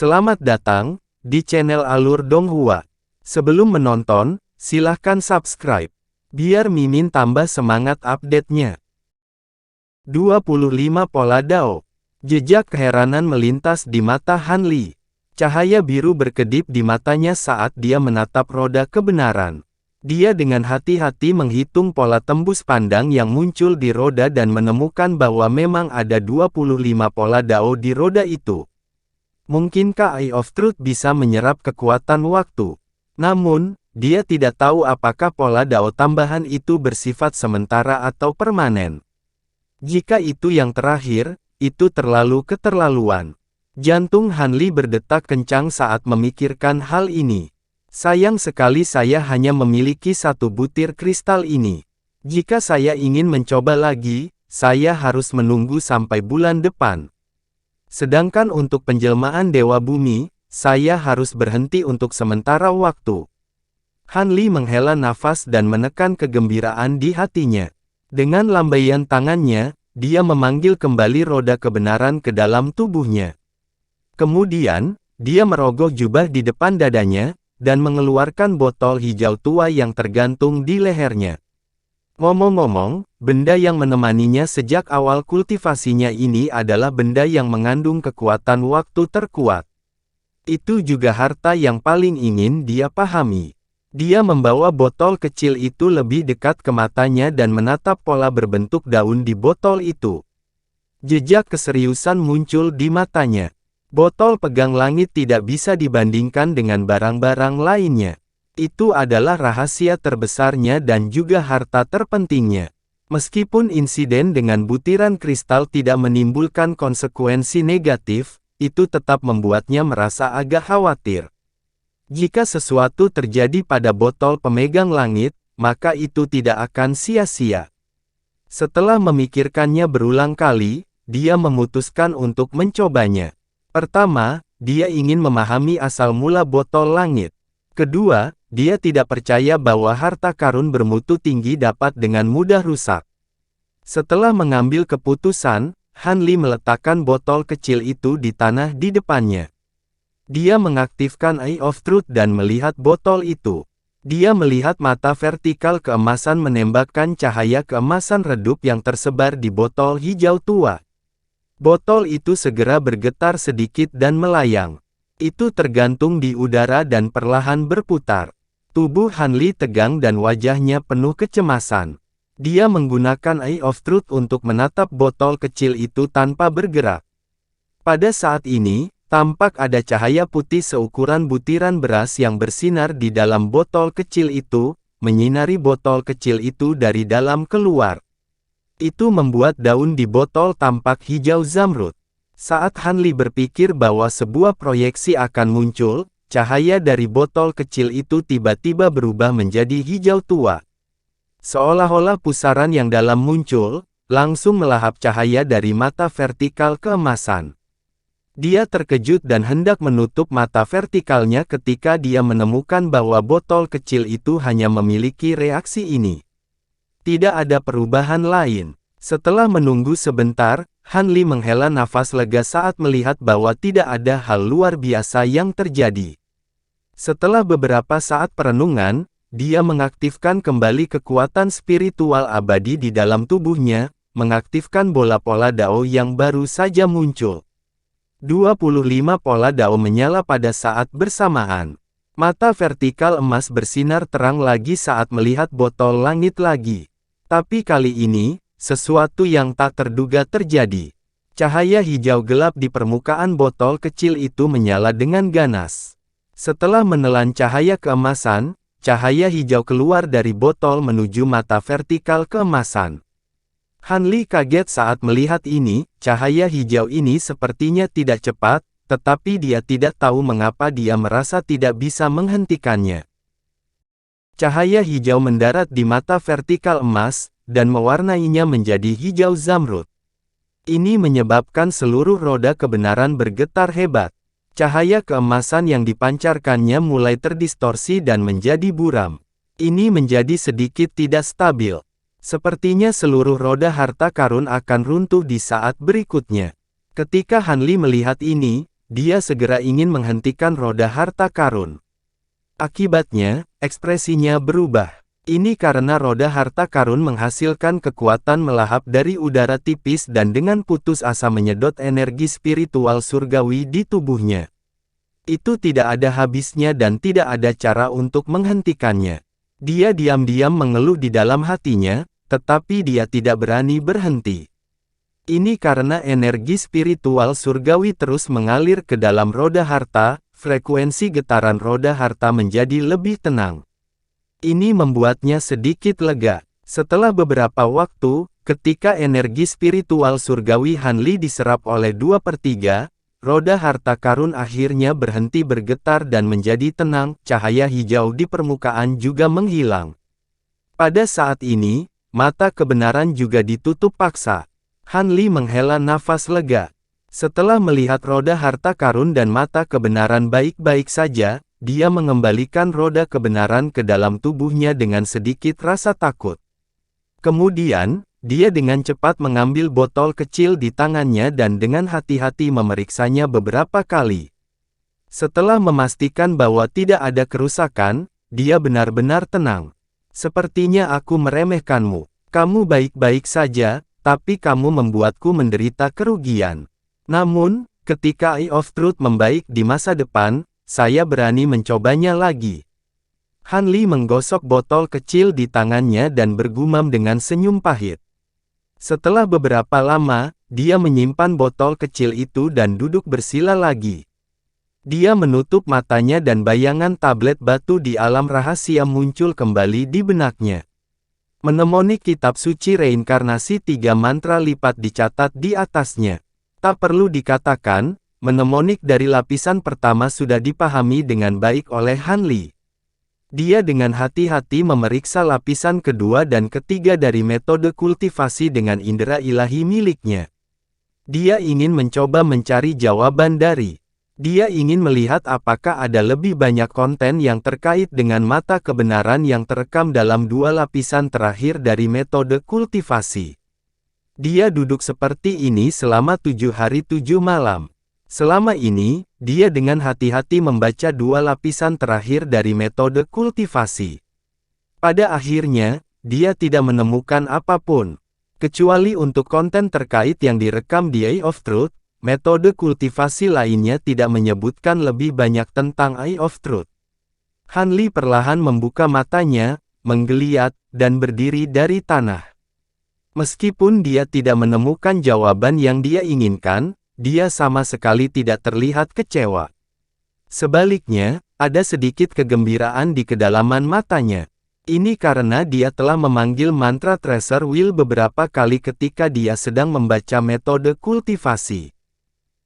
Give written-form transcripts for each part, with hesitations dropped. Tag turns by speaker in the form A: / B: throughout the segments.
A: Selamat datang di channel Alur Donghua. Sebelum menonton, silahkan subscribe, biar Mimin tambah semangat update-nya. 25 Pola Dao. Jejak keheranan melintas di mata Han Li. Cahaya biru berkedip di matanya saat dia menatap roda kebenaran. Dia dengan hati-hati menghitung pola tembus pandang yang muncul di roda dan menemukan bahwa memang ada 25 pola Dao di roda itu. Mungkinkah Eye of Truth bisa menyerap kekuatan waktu? Namun, dia tidak tahu apakah pola Dao tambahan itu bersifat sementara atau permanen. Jika itu yang terakhir, itu terlalu keterlaluan. Jantung Han Li berdetak kencang saat memikirkan hal ini. Sayang sekali saya hanya memiliki satu butir kristal ini. Jika saya ingin mencoba lagi, saya harus menunggu sampai bulan depan. Sedangkan untuk penjelmaan Dewa Bumi, saya harus berhenti untuk sementara waktu. Han Li menghela nafas dan menekan kegembiraan di hatinya. Dengan lambaian tangannya, dia memanggil kembali roda kebenaran ke dalam tubuhnya. Kemudian, dia merogoh jubah di depan dadanya, dan mengeluarkan botol hijau tua yang tergantung di lehernya. Ngomong-ngomong, benda yang menemaninya sejak awal kultivasinya ini adalah benda yang mengandung kekuatan waktu terkuat. Itu juga harta yang paling ingin dia pahami. Dia membawa botol kecil itu lebih dekat ke matanya dan menatap pola berbentuk daun di botol itu. Jejak keseriusan muncul di matanya. Botol pegang langit tidak bisa dibandingkan dengan barang-barang lainnya. Itu adalah rahasia terbesarnya dan juga harta terpentingnya. Meskipun insiden dengan butiran kristal tidak menimbulkan konsekuensi negatif, itu tetap membuatnya merasa agak khawatir. Jika sesuatu terjadi pada botol pemegang langit, maka itu tidak akan sia-sia. Setelah memikirkannya berulang kali, dia memutuskan untuk mencobanya. Pertama, dia ingin memahami asal mula botol langit. Kedua, dia tidak percaya bahwa harta karun bermutu tinggi dapat dengan mudah rusak. Setelah mengambil keputusan, Han Li meletakkan botol kecil itu di tanah di depannya. Dia mengaktifkan Eye of Truth dan melihat botol itu. Dia melihat mata vertikal keemasan menembakkan cahaya keemasan redup yang tersebar di botol hijau tua. Botol itu segera bergetar sedikit dan melayang. Itu tergantung di udara dan perlahan berputar. Tubuh Han Li tegang dan wajahnya penuh kecemasan. Dia menggunakan Eye of Truth untuk menatap botol kecil itu tanpa bergerak. Pada saat ini, tampak ada cahaya putih seukuran butiran beras yang bersinar di dalam botol kecil itu, menyinari botol kecil itu dari dalam keluar. Itu membuat daun di botol tampak hijau zamrud. Saat Han Li berpikir bahwa sebuah proyeksi akan muncul, cahaya dari botol kecil itu tiba-tiba berubah menjadi hijau tua. Seolah-olah pusaran yang dalam muncul, langsung melahap cahaya dari mata vertikal keemasan. Dia terkejut dan hendak menutup mata vertikalnya ketika dia menemukan bahwa botol kecil itu hanya memiliki reaksi ini. Tidak ada perubahan lain. Setelah menunggu sebentar, Han Li menghela nafas lega saat melihat bahwa tidak ada hal luar biasa yang terjadi. Setelah beberapa saat perenungan, dia mengaktifkan kembali kekuatan spiritual abadi di dalam tubuhnya, mengaktifkan bola pola Dao yang baru saja muncul. 25 pola Dao menyala pada saat bersamaan. Mata vertikal emas bersinar terang lagi saat melihat botol langit lagi. Tapi kali ini, sesuatu yang tak terduga terjadi. Cahaya hijau gelap di permukaan botol kecil itu menyala dengan ganas. Setelah menelan cahaya keemasan, cahaya hijau keluar dari botol menuju mata vertikal keemasan. Han Li kaget saat melihat ini, cahaya hijau ini sepertinya tidak cepat, tetapi dia tidak tahu mengapa dia merasa tidak bisa menghentikannya. Cahaya hijau mendarat di mata vertikal emas, dan mewarnainya menjadi hijau zamrud. Ini menyebabkan seluruh roda kebenaran bergetar hebat. Cahaya keemasan yang dipancarkannya mulai terdistorsi dan menjadi buram. Ini menjadi sedikit tidak stabil. Sepertinya seluruh roda harta karun akan runtuh di saat berikutnya. Ketika Han Li melihat ini, dia segera ingin menghentikan roda harta karun. Akibatnya, ekspresinya berubah. Ini karena roda harta karun menghasilkan kekuatan melahap dari udara tipis dan dengan putus asa menyedot energi spiritual surgawi di tubuhnya. Itu tidak ada habisnya dan tidak ada cara untuk menghentikannya. Dia diam-diam mengeluh di dalam hatinya, tetapi dia tidak berani berhenti. Ini karena energi spiritual surgawi terus mengalir ke dalam roda harta, frekuensi getaran roda harta menjadi lebih tenang. Ini membuatnya sedikit lega. Setelah beberapa waktu, ketika energi spiritual surgawi Hanli diserap oleh 2/3, roda harta karun akhirnya berhenti bergetar dan menjadi tenang, cahaya hijau di permukaan juga menghilang. Pada saat ini, mata kebenaran juga ditutup paksa. Hanli menghela nafas lega. Setelah melihat roda harta karun dan mata kebenaran baik-baik saja, dia mengembalikan roda kebenaran ke dalam tubuhnya dengan sedikit rasa takut. Kemudian, dia dengan cepat mengambil botol kecil di tangannya dan dengan hati-hati memeriksanya beberapa kali. Setelah memastikan bahwa tidak ada kerusakan, dia benar-benar tenang. Sepertinya aku meremehkanmu. Kamu baik-baik saja, tapi kamu membuatku menderita kerugian. Namun, ketika Eye of Truth membaik di masa depan, saya berani mencobanya lagi. Hanli menggosok botol kecil di tangannya dan bergumam dengan senyum pahit. Setelah beberapa lama, dia menyimpan botol kecil itu dan duduk bersila lagi. Dia menutup matanya dan bayangan tablet batu di alam rahasia muncul kembali di benaknya. Mnemonik kitab suci reinkarnasi 3 mantra lipat dicatat di atasnya. Tak perlu dikatakan, mnemonik dari lapisan pertama sudah dipahami dengan baik oleh Hanli. Dia dengan hati-hati memeriksa lapisan kedua dan ketiga dari metode kultivasi dengan indera ilahi miliknya. Dia ingin mencoba mencari jawaban dari. Dia ingin melihat apakah ada lebih banyak konten yang terkait dengan mata kebenaran yang terekam dalam 2 lapisan terakhir dari metode kultivasi. Dia duduk seperti ini selama 7 hari 7 malam. Selama ini, dia dengan hati-hati membaca 2 lapisan terakhir dari metode kultivasi. Pada akhirnya, dia tidak menemukan apapun. Kecuali untuk konten terkait yang direkam di Eye of Truth, metode kultivasi lainnya tidak menyebutkan lebih banyak tentang Eye of Truth. Hanli perlahan membuka matanya, menggeliat, dan berdiri dari tanah. Meskipun dia tidak menemukan jawaban yang dia inginkan, dia sama sekali tidak terlihat kecewa. Sebaliknya, ada sedikit kegembiraan di kedalaman matanya. Ini karena dia telah memanggil mantra Treasure Wheel beberapa kali ketika dia sedang membaca metode kultivasi.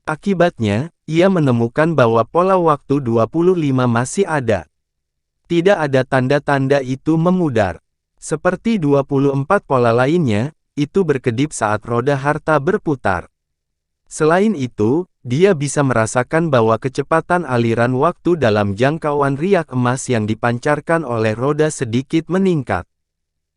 A: Akibatnya, ia menemukan bahwa pola waktu 25 masih ada. Tidak ada tanda-tanda itu memudar. Seperti 24 pola lainnya, itu berkedip saat roda harta berputar. Selain itu, dia bisa merasakan bahwa kecepatan aliran waktu dalam jangkauan riak emas yang dipancarkan oleh roda sedikit meningkat.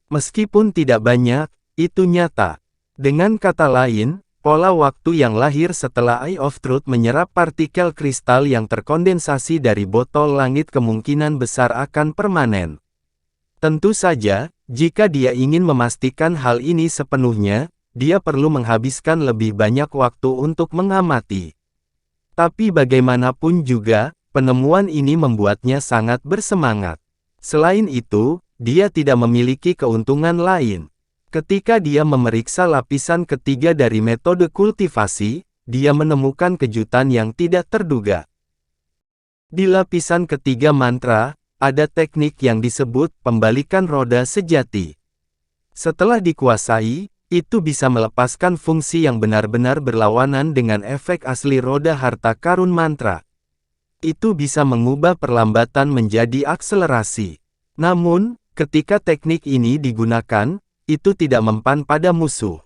A: Meskipun tidak banyak, itu nyata. Dengan kata lain, pola waktu yang lahir setelah Eye of Truth menyerap partikel kristal yang terkondensasi dari botol langit kemungkinan besar akan permanen. Tentu saja, jika dia ingin memastikan hal ini sepenuhnya, dia perlu menghabiskan lebih banyak waktu untuk mengamati. Tapi bagaimanapun juga, penemuan ini membuatnya sangat bersemangat. Selain itu, dia tidak memiliki keuntungan lain. Ketika dia memeriksa lapisan ketiga dari metode kultivasi, dia menemukan kejutan yang tidak terduga. Di lapisan ketiga mantra, ada teknik yang disebut pembalikan roda sejati. Setelah dikuasai, itu bisa melepaskan fungsi yang benar-benar berlawanan dengan efek asli roda harta karun mantra. Itu bisa mengubah perlambatan menjadi akselerasi. Namun, ketika teknik ini digunakan, itu tidak mempan pada musuh.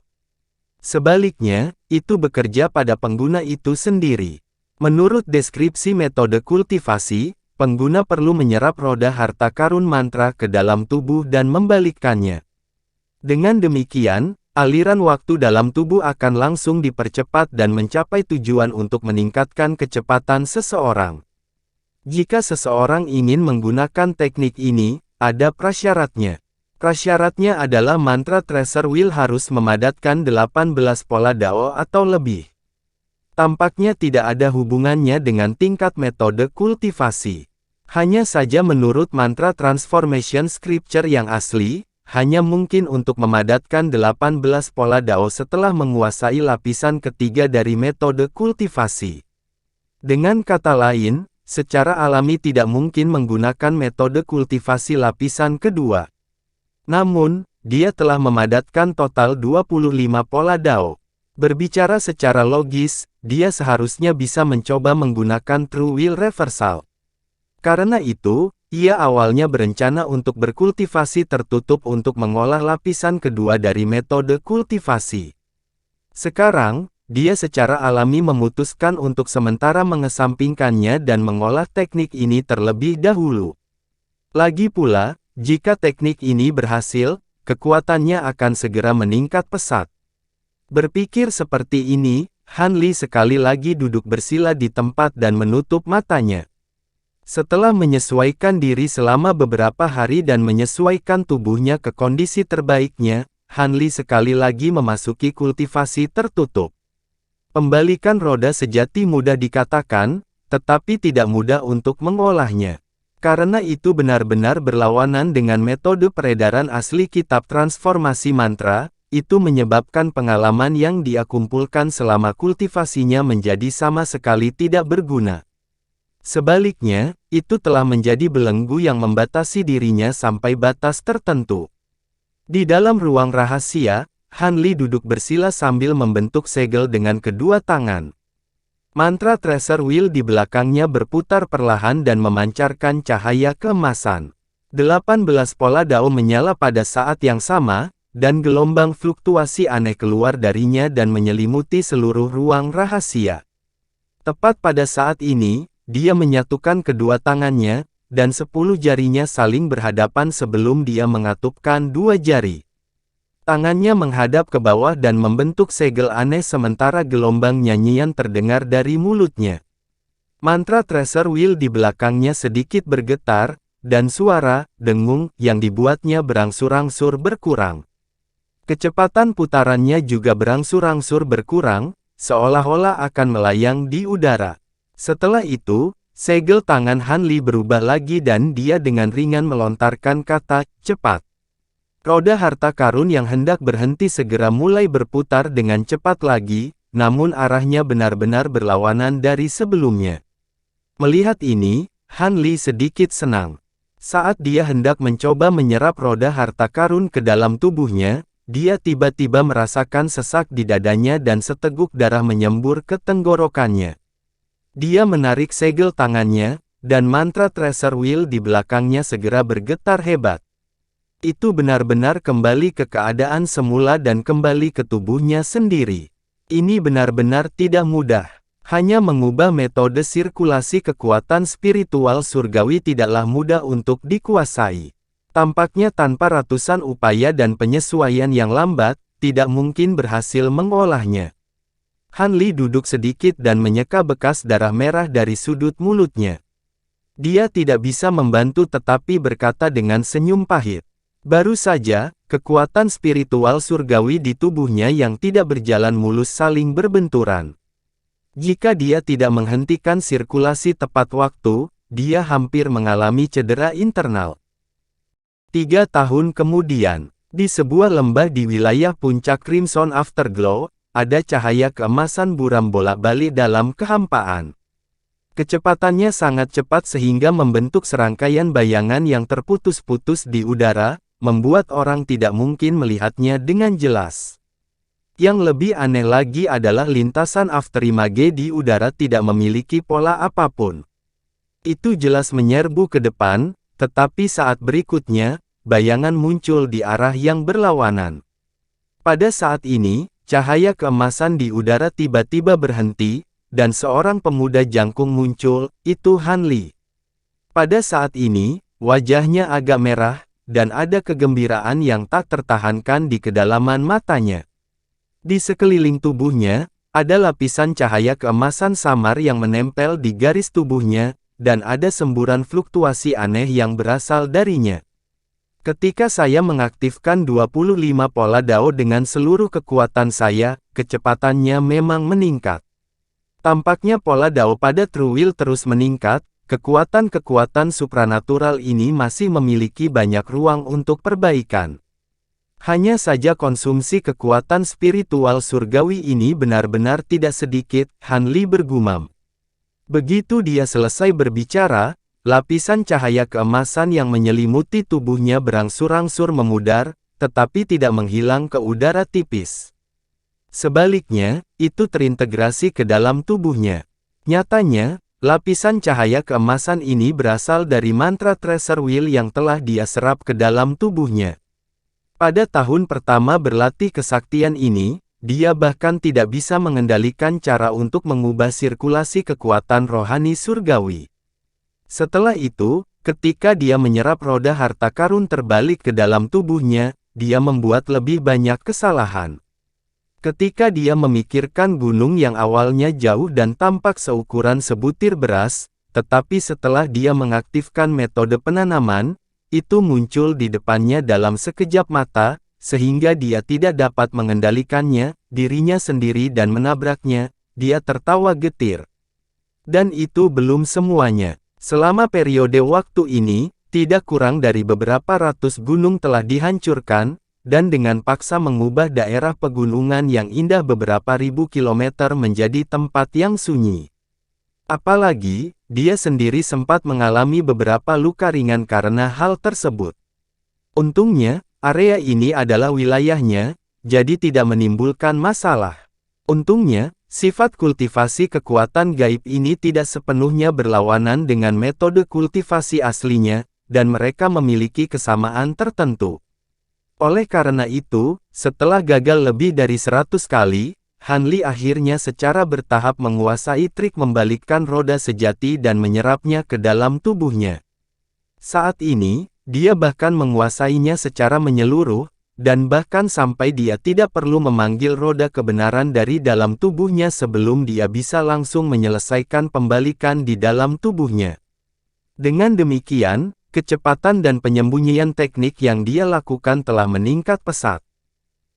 A: Sebaliknya, itu bekerja pada pengguna itu sendiri. Menurut deskripsi metode kultivasi, pengguna perlu menyerap roda harta karun mantra ke dalam tubuh dan membalikkannya. Dengan demikian, aliran waktu dalam tubuh akan langsung dipercepat dan mencapai tujuan untuk meningkatkan kecepatan seseorang. Jika seseorang ingin menggunakan teknik ini, ada prasyaratnya. Prasyaratnya adalah mantra Treasure Wheel harus memadatkan 18 pola Dao atau lebih. Tampaknya tidak ada hubungannya dengan tingkat metode kultivasi. Hanya saja menurut mantra Transformation Scripture yang asli, hanya mungkin untuk memadatkan 18 pola Dao setelah menguasai lapisan ketiga dari metode kultivasi. Dengan kata lain, secara alami tidak mungkin menggunakan metode kultivasi lapisan kedua. Namun, dia telah memadatkan total 25 pola Dao. Berbicara secara logis, dia seharusnya bisa mencoba menggunakan True Will Reversal. Karena itu, ia awalnya berencana untuk berkultivasi tertutup untuk mengolah lapisan kedua dari metode kultivasi. Sekarang, dia secara alami memutuskan untuk sementara mengesampingkannya dan mengolah teknik ini terlebih dahulu. Lagi pula, jika teknik ini berhasil, kekuatannya akan segera meningkat pesat. Berpikir seperti ini, Han Li sekali lagi duduk bersila di tempat dan menutup matanya. Setelah menyesuaikan diri selama beberapa hari dan menyesuaikan tubuhnya ke kondisi terbaiknya, Han Li sekali lagi memasuki kultivasi tertutup. Pembalikan roda sejati mudah dikatakan, tetapi tidak mudah untuk mengolahnya. Karena itu benar-benar berlawanan dengan metode peredaran asli kitab transformasi mantra, itu menyebabkan pengalaman yang dia kumpulkan selama kultivasinya menjadi sama sekali tidak berguna. Sebaliknya, itu telah menjadi belenggu yang membatasi dirinya sampai batas tertentu. Di dalam ruang rahasia, Han Li duduk bersila sambil membentuk segel dengan kedua tangan. Mantra Treasure Wheel di belakangnya berputar perlahan dan memancarkan cahaya keemasan. 18 pola Dao menyala pada saat yang sama, dan gelombang fluktuasi aneh keluar darinya dan menyelimuti seluruh ruang rahasia. Tepat pada saat ini, dia menyatukan kedua tangannya, dan 10 jarinya saling berhadapan sebelum dia mengatupkan 2 jari. Tangannya menghadap ke bawah dan membentuk segel aneh sementara gelombang nyanyian terdengar dari mulutnya. Mantra Treasure Wheel di belakangnya sedikit bergetar, dan suara, dengung, yang dibuatnya berangsur-angsur berkurang. Kecepatan putarannya juga berangsur-angsur berkurang, seolah-olah akan melayang di udara. Setelah itu, segel tangan Han Li berubah lagi dan dia dengan ringan melontarkan kata, cepat. Roda harta karun yang hendak berhenti segera mulai berputar dengan cepat lagi, namun arahnya benar-benar berlawanan dari sebelumnya. Melihat ini, Han Li sedikit senang. Saat dia hendak mencoba menyerap roda harta karun ke dalam tubuhnya, dia tiba-tiba merasakan sesak di dadanya dan seteguk darah menyembur ke tenggorokannya. Dia menarik segel tangannya, dan mantra Treasure Wheel di belakangnya segera bergetar hebat. Itu benar-benar kembali ke keadaan semula dan kembali ke tubuhnya sendiri. Ini benar-benar tidak mudah. Hanya mengubah metode sirkulasi kekuatan spiritual surgawi tidaklah mudah untuk dikuasai. Tampaknya tanpa ratusan upaya dan penyesuaian yang lambat, tidak mungkin berhasil mengolahnya. Han Li duduk sedikit dan menyeka bekas darah merah dari sudut mulutnya. Dia tidak bisa membantu tetapi berkata dengan senyum pahit. Baru saja, kekuatan spiritual surgawi di tubuhnya yang tidak berjalan mulus saling berbenturan. Jika dia tidak menghentikan sirkulasi tepat waktu, dia hampir mengalami cedera internal. 3 tahun kemudian, di sebuah lembah di wilayah puncak Crimson Afterglow, ada cahaya keemasan buram bolak-balik dalam kehampaan. Kecepatannya sangat cepat sehingga membentuk serangkaian bayangan yang terputus-putus di udara, membuat orang tidak mungkin melihatnya dengan jelas. Yang lebih aneh lagi adalah lintasan afterimage di udara tidak memiliki pola apapun. Itu jelas menyerbu ke depan, tetapi saat berikutnya, bayangan muncul di arah yang berlawanan. Pada saat ini, cahaya keemasan di udara tiba-tiba berhenti, dan seorang pemuda jangkung muncul, itu Han Li. Pada saat ini, wajahnya agak merah, dan ada kegembiraan yang tak tertahankan di kedalaman matanya. Di sekeliling tubuhnya, ada lapisan cahaya keemasan samar yang menempel di garis tubuhnya, dan ada semburan fluktuasi aneh yang berasal darinya. Ketika saya mengaktifkan 25 pola Dao dengan seluruh kekuatan saya, kecepatannya memang meningkat. Tampaknya pola Dao pada True Will terus meningkat, kekuatan-kekuatan supranatural ini masih memiliki banyak ruang untuk perbaikan. Hanya saja konsumsi kekuatan spiritual surgawi ini benar-benar tidak sedikit, Han Li bergumam. Begitu dia selesai berbicara, lapisan cahaya keemasan yang menyelimuti tubuhnya berangsur-angsur memudar, tetapi tidak menghilang ke udara tipis. Sebaliknya, itu terintegrasi ke dalam tubuhnya. Nyatanya, lapisan cahaya keemasan ini berasal dari mantra Treasure Wheel yang telah dia serap ke dalam tubuhnya. Pada tahun pertama berlatih kesaktian ini, dia bahkan tidak bisa mengendalikan cara untuk mengubah sirkulasi kekuatan rohani surgawi. Setelah itu, ketika dia menyerap roda harta karun terbalik ke dalam tubuhnya, dia membuat lebih banyak kesalahan. Ketika dia memikirkan gunung yang awalnya jauh dan tampak seukuran sebutir beras, tetapi setelah dia mengaktifkan metode penanaman, itu muncul di depannya dalam sekejap mata, sehingga dia tidak dapat mengendalikannya, dirinya sendiri dan menabraknya, dia tertawa getir. Dan itu belum semuanya. Selama periode waktu ini, tidak kurang dari beberapa ratus gunung telah dihancurkan, dan dengan paksa mengubah daerah pegunungan yang indah beberapa ribu kilometer menjadi tempat yang sunyi. Apalagi, dia sendiri sempat mengalami beberapa luka ringan karena hal tersebut. Untungnya, area ini adalah wilayahnya, jadi tidak menimbulkan masalah. Untungnya, sifat kultivasi kekuatan gaib ini tidak sepenuhnya berlawanan dengan metode kultivasi aslinya, dan mereka memiliki kesamaan tertentu. Oleh karena itu, setelah gagal lebih dari 100 kali, Han Li akhirnya secara bertahap menguasai trik membalikkan roda sejati dan menyerapnya ke dalam tubuhnya. Saat ini, dia bahkan menguasainya secara menyeluruh, dan bahkan sampai dia tidak perlu memanggil roda kebenaran dari dalam tubuhnya sebelum dia bisa langsung menyelesaikan pembalikan di dalam tubuhnya. Dengan demikian, kecepatan dan penyembunyian teknik yang dia lakukan telah meningkat pesat.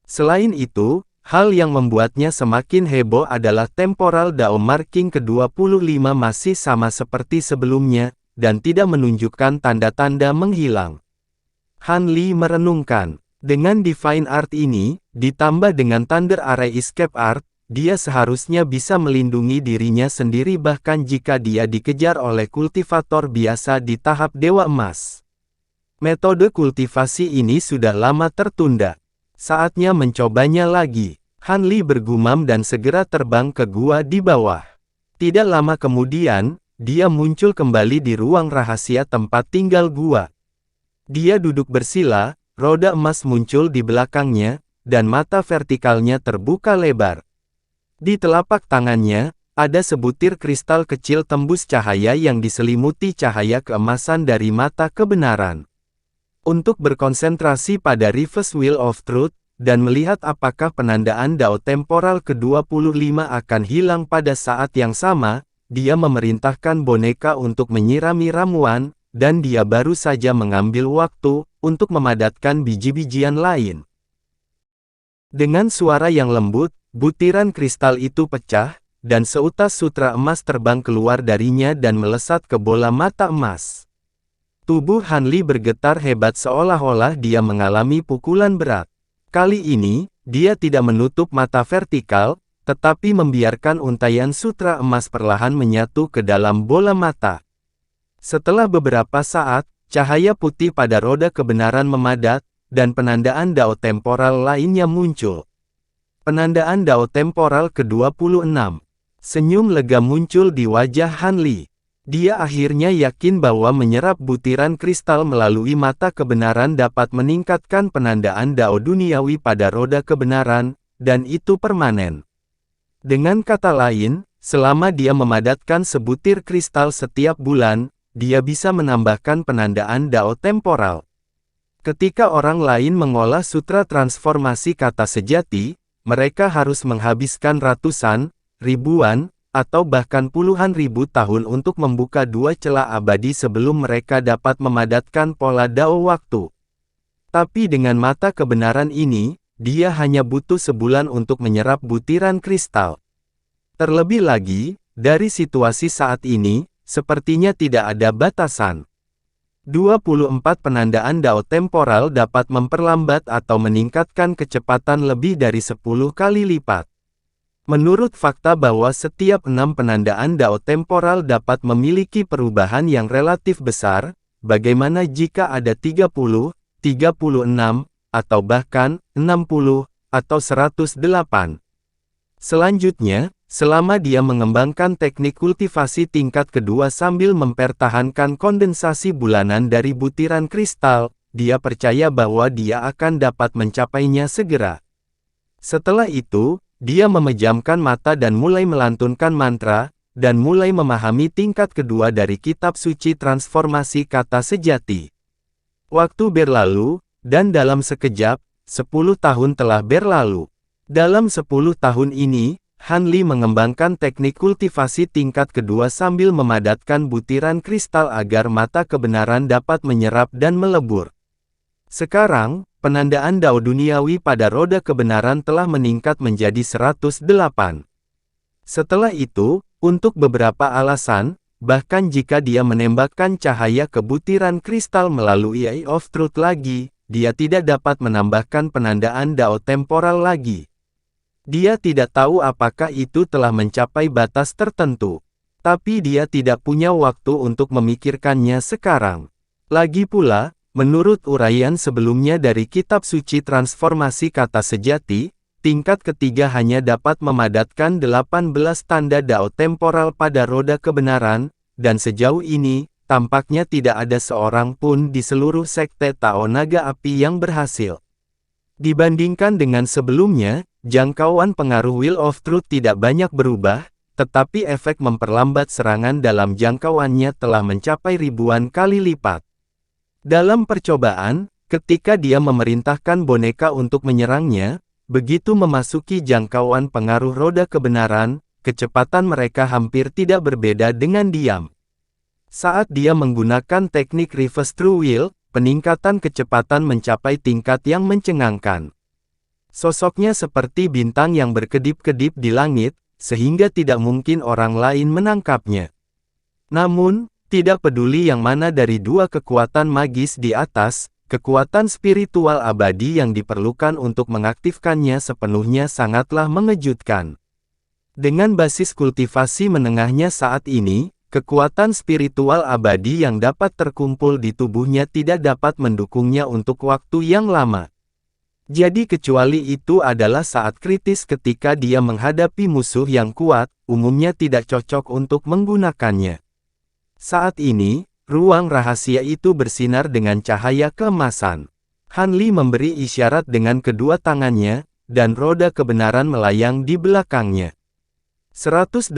A: Selain itu, hal yang membuatnya semakin heboh adalah temporal Dao Marking ke-25 masih sama seperti sebelumnya, dan tidak menunjukkan tanda-tanda menghilang. Han Li merenungkan. Dengan Divine Art ini, ditambah dengan Thunder Array Escape Art, dia seharusnya bisa melindungi dirinya sendiri bahkan jika dia dikejar oleh kultivator biasa di tahap Dewa Emas. Metode kultivasi ini sudah lama tertunda. Saatnya mencobanya lagi. Han Li bergumam dan segera terbang ke gua di bawah. Tidak lama kemudian, dia muncul kembali di ruang rahasia tempat tinggal gua. Dia duduk bersila, roda emas muncul di belakangnya, dan mata vertikalnya terbuka lebar. Di telapak tangannya, ada sebutir kristal kecil tembus cahaya yang diselimuti cahaya keemasan dari mata kebenaran. Untuk berkonsentrasi pada Reverse Wheel of Truth, dan melihat apakah penandaan Dao temporal ke-25 akan hilang pada saat yang sama, dia memerintahkan boneka untuk menyirami ramuan, dan dia baru saja mengambil waktu untuk memadatkan biji-bijian lain. Dengan suara yang lembut, butiran kristal itu pecah, dan seutas sutra emas terbang keluar darinya dan melesat ke bola mata emas. Tubuh Han Li bergetar hebat seolah-olah dia mengalami pukulan berat. Kali ini, dia tidak menutup mata vertikal, tetapi membiarkan untaian sutra emas perlahan menyatu ke dalam bola mata. Setelah beberapa saat, cahaya putih pada roda kebenaran memadat, dan penandaan Dao temporal lainnya muncul. Penandaan Dao temporal ke-26. Senyum lega muncul di wajah Han Li. Dia akhirnya yakin bahwa menyerap butiran kristal melalui mata kebenaran dapat meningkatkan penandaan Dao duniawi pada roda kebenaran, dan itu permanen. Dengan kata lain, selama dia memadatkan sebutir kristal setiap bulan, dia bisa menambahkan penandaan Dao temporal. Ketika orang lain mengolah sutra transformasi kata sejati, mereka harus menghabiskan ratusan, ribuan, atau bahkan puluhan ribu tahun untuk membuka dua celah abadi sebelum mereka dapat memadatkan pola dao waktu. Tapi dengan mata kebenaran ini, dia hanya butuh sebulan untuk menyerap butiran kristal. Terlebih lagi, dari situasi saat ini, sepertinya tidak ada batasan. 24 penandaan dao temporal dapat memperlambat atau meningkatkan kecepatan lebih dari 10 kali lipat. Menurut fakta bahwa setiap 6 penandaan dao temporal dapat memiliki perubahan yang relatif besar, bagaimana jika ada 30, 36, atau bahkan 60, atau 108. Selanjutnya, selama dia mengembangkan teknik kultivasi tingkat kedua sambil mempertahankan kondensasi bulanan dari butiran kristal, dia percaya bahwa dia akan dapat mencapainya segera. Setelah itu, dia memejamkan mata dan mulai melantunkan mantra, dan mulai memahami tingkat kedua dari kitab suci transformasi kata sejati. Waktu berlalu, dan dalam sekejap, 10 tahun telah berlalu. Dalam 10 tahun ini, Han Li mengembangkan teknik kultivasi tingkat kedua sambil memadatkan butiran kristal agar mata kebenaran dapat menyerap dan melebur. Sekarang, penandaan dao duniawi pada roda kebenaran telah meningkat menjadi 108. Setelah itu, untuk beberapa alasan, bahkan jika dia menembakkan cahaya ke butiran kristal melalui Eye of Truth lagi, dia tidak dapat menambahkan penandaan dao temporal lagi. Dia tidak tahu apakah itu telah mencapai batas tertentu. Tapi dia tidak punya waktu untuk memikirkannya sekarang. Lagi pula, menurut uraian sebelumnya dari kitab suci transformasi kata sejati, tingkat ketiga hanya dapat memadatkan 18 tanda dao temporal pada roda kebenaran, dan sejauh ini, tampaknya tidak ada seorang pun di seluruh sekte Tao Naga Api yang berhasil. Dibandingkan dengan sebelumnya, jangkauan pengaruh Wheel of Truth tidak banyak berubah, tetapi efek memperlambat serangan dalam jangkauannya telah mencapai ribuan kali lipat. Dalam percobaan, ketika dia memerintahkan boneka untuk menyerangnya, begitu memasuki jangkauan pengaruh roda kebenaran, kecepatan mereka hampir tidak berbeda dengan diam. Saat dia menggunakan teknik Reverse True Will, peningkatan kecepatan mencapai tingkat yang mencengangkan. Sosoknya seperti bintang yang berkedip-kedip di langit, sehingga tidak mungkin orang lain menangkapnya. Namun, tidak peduli yang mana dari dua kekuatan magis di atas, kekuatan spiritual abadi yang diperlukan untuk mengaktifkannya sepenuhnya sangatlah mengejutkan. Dengan basis kultivasi menengahnya saat ini, kekuatan spiritual abadi yang dapat terkumpul di tubuhnya tidak dapat mendukungnya untuk waktu yang lama. Jadi kecuali itu adalah saat kritis ketika dia menghadapi musuh yang kuat, umumnya tidak cocok untuk menggunakannya. Saat ini, ruang rahasia itu bersinar dengan cahaya keemasan. Han Li memberi isyarat dengan kedua tangannya, dan roda kebenaran melayang di belakangnya. 108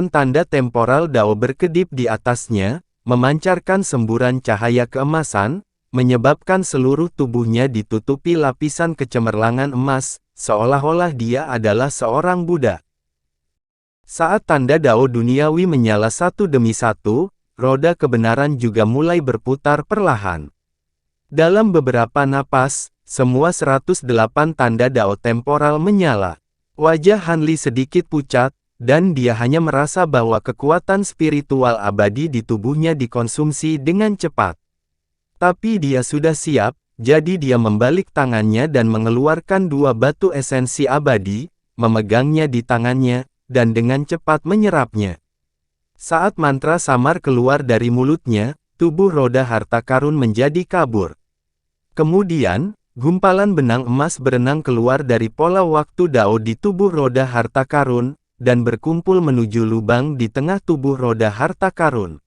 A: tanda temporal dao berkedip di atasnya, memancarkan semburan cahaya keemasan, menyebabkan seluruh tubuhnya ditutupi lapisan kecemerlangan emas, seolah-olah dia adalah seorang Buddha. Saat tanda dao duniawi menyala satu demi satu, roda kebenaran juga mulai berputar perlahan. Dalam beberapa napas, semua 108 tanda dao temporal menyala. Wajah Han Li sedikit pucat, dan dia hanya merasa bahwa kekuatan spiritual abadi di tubuhnya dikonsumsi dengan cepat. Tapi dia sudah siap, jadi dia membalik tangannya dan mengeluarkan dua batu esensi abadi, memegangnya di tangannya, dan dengan cepat menyerapnya. Saat mantra samar keluar dari mulutnya, tubuh roda harta karun menjadi kabur. Kemudian, gumpalan benang emas berenang keluar dari pola waktu dao di tubuh roda harta karun, dan berkumpul menuju lubang di tengah tubuh roda harta karun.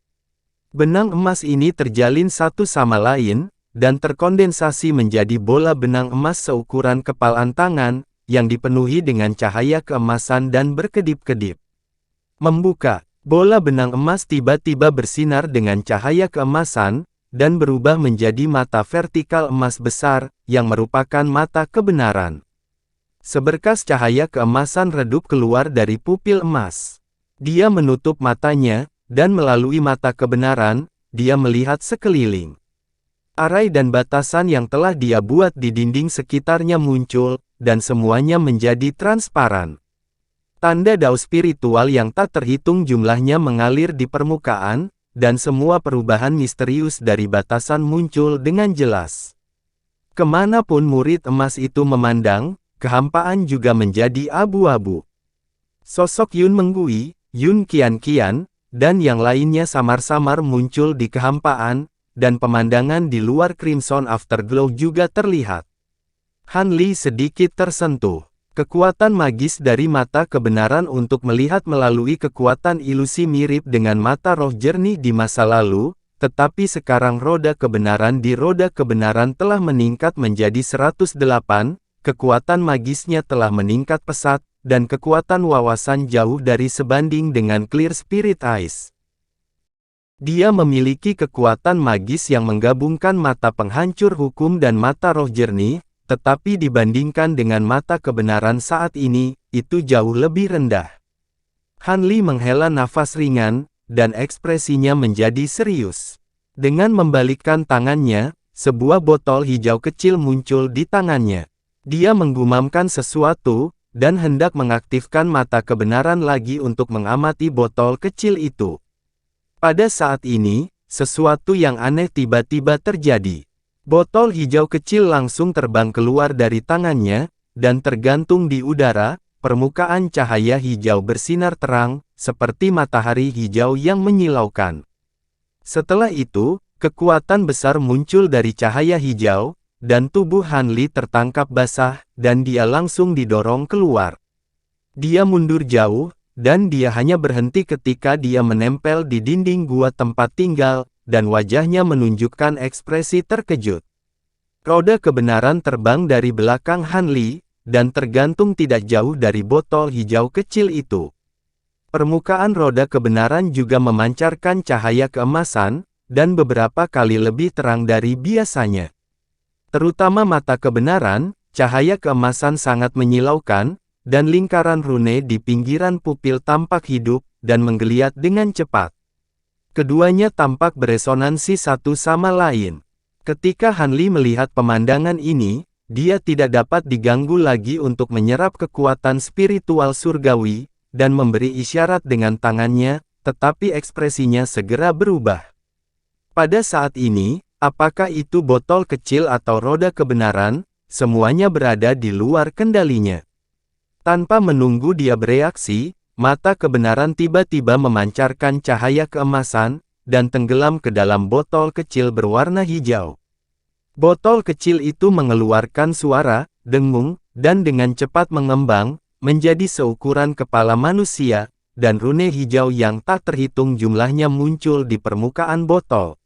A: Benang emas ini terjalin satu sama lain, dan terkondensasi menjadi bola benang emas seukuran kepalan tangan, yang dipenuhi dengan cahaya keemasan dan berkedip-kedip. Membuka, bola benang emas tiba-tiba bersinar dengan cahaya keemasan, dan berubah menjadi mata vertikal emas besar, yang merupakan mata kebenaran. Seberkas cahaya keemasan redup keluar dari pupil emas. Dia menutup matanya, dan melalui mata kebenaran, dia melihat sekeliling. Arai dan batasan yang telah dia buat di dinding sekitarnya muncul, dan semuanya menjadi transparan. Tanda dao spiritual yang tak terhitung jumlahnya mengalir di permukaan, dan semua perubahan misterius dari batasan muncul dengan jelas. Kemanapun murid emas itu memandang, kehampaan juga menjadi abu-abu. Sosok Yun Menggui, Yun Qian, dan yang lainnya samar-samar muncul di kehampaan, dan pemandangan di luar Crimson Afterglow juga terlihat. Han Li sedikit tersentuh. Kekuatan magis dari mata kebenaran untuk melihat melalui kekuatan ilusi mirip dengan mata roh jernih di masa lalu, tetapi sekarang roda kebenaran di roda kebenaran telah meningkat menjadi 108, kekuatan magisnya telah meningkat pesat, dan kekuatan wawasan jauh dari sebanding dengan Clear Spirit Eyes. Dia memiliki kekuatan magis yang menggabungkan mata penghancur hukum dan mata roh jernih, tetapi dibandingkan dengan mata kebenaran saat ini, itu jauh lebih rendah. Han Li menghela nafas ringan, dan ekspresinya menjadi serius. Dengan membalikkan tangannya, sebuah botol hijau kecil muncul di tangannya. Dia menggumamkan sesuatu, dan hendak mengaktifkan mata kebenaran lagi untuk mengamati botol kecil itu. Pada saat ini, sesuatu yang aneh tiba-tiba terjadi. Botol hijau kecil langsung terbang keluar dari tangannya, dan tergantung di udara. Permukaan cahaya hijau bersinar terang, seperti matahari hijau yang menyilaukan. Setelah itu, kekuatan besar muncul dari cahaya hijau, dan tubuh Han Li tertangkap basah, dan dia langsung didorong keluar. Dia mundur jauh, dan dia hanya berhenti ketika dia menempel di dinding gua tempat tinggal, dan wajahnya menunjukkan ekspresi terkejut. Roda kebenaran terbang dari belakang Han Li, dan tergantung tidak jauh dari botol hijau kecil itu. Permukaan roda kebenaran juga memancarkan cahaya keemasan, dan beberapa kali lebih terang dari biasanya. Terutama mata kebenaran, cahaya keemasan sangat menyilaukan, dan lingkaran rune di pinggiran pupil tampak hidup, dan menggeliat dengan cepat. Keduanya tampak beresonansi satu sama lain. Ketika Han Li melihat pemandangan ini, dia tidak dapat diganggu lagi untuk menyerap kekuatan spiritual surgawi, dan memberi isyarat dengan tangannya, tetapi ekspresinya segera berubah. Pada saat ini, apakah itu botol kecil atau roda kebenaran, semuanya berada di luar kendalinya. Tanpa menunggu dia bereaksi, mata kebenaran tiba-tiba memancarkan cahaya keemasan, dan tenggelam ke dalam botol kecil berwarna hijau. Botol kecil itu mengeluarkan suara, dengung, dan dengan cepat mengembang, menjadi seukuran kepala manusia, dan rune hijau yang tak terhitung jumlahnya muncul di permukaan botol.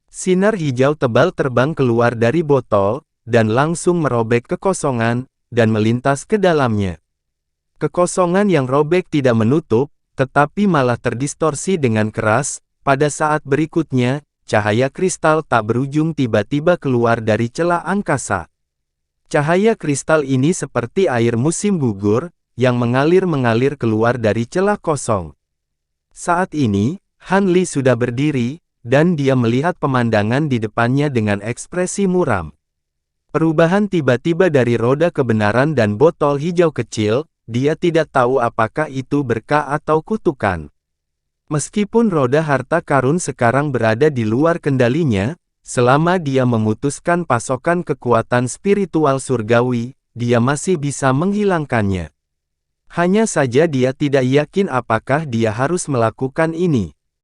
A: Sinar hijau tebal terbang keluar dari botol, dan langsung merobek kekosongan, dan melintas ke dalamnya. Kekosongan yang robek tidak menutup, tetapi malah terdistorsi dengan keras. Pada saat berikutnya, cahaya kristal tak berujung tiba-tiba keluar dari celah angkasa. Cahaya kristal ini seperti air musim gugur, yang mengalir-mengalir keluar dari celah kosong. Saat ini, Han Li sudah berdiri, dan dia melihat pemandangan di depannya dengan ekspresi muram. Perubahan tiba-tiba dari roda kebenaran dan botol hijau kecil. Dia tidak tahu apakah itu berkah atau kutukan. Meskipun roda harta karun sekarang berada di luar kendalinya, selama dia memutuskan pasokan kekuatan spiritual surgawi, dia masih bisa menghilangkannya. Hanya saja dia tidak yakin apakah dia harus melakukan ini.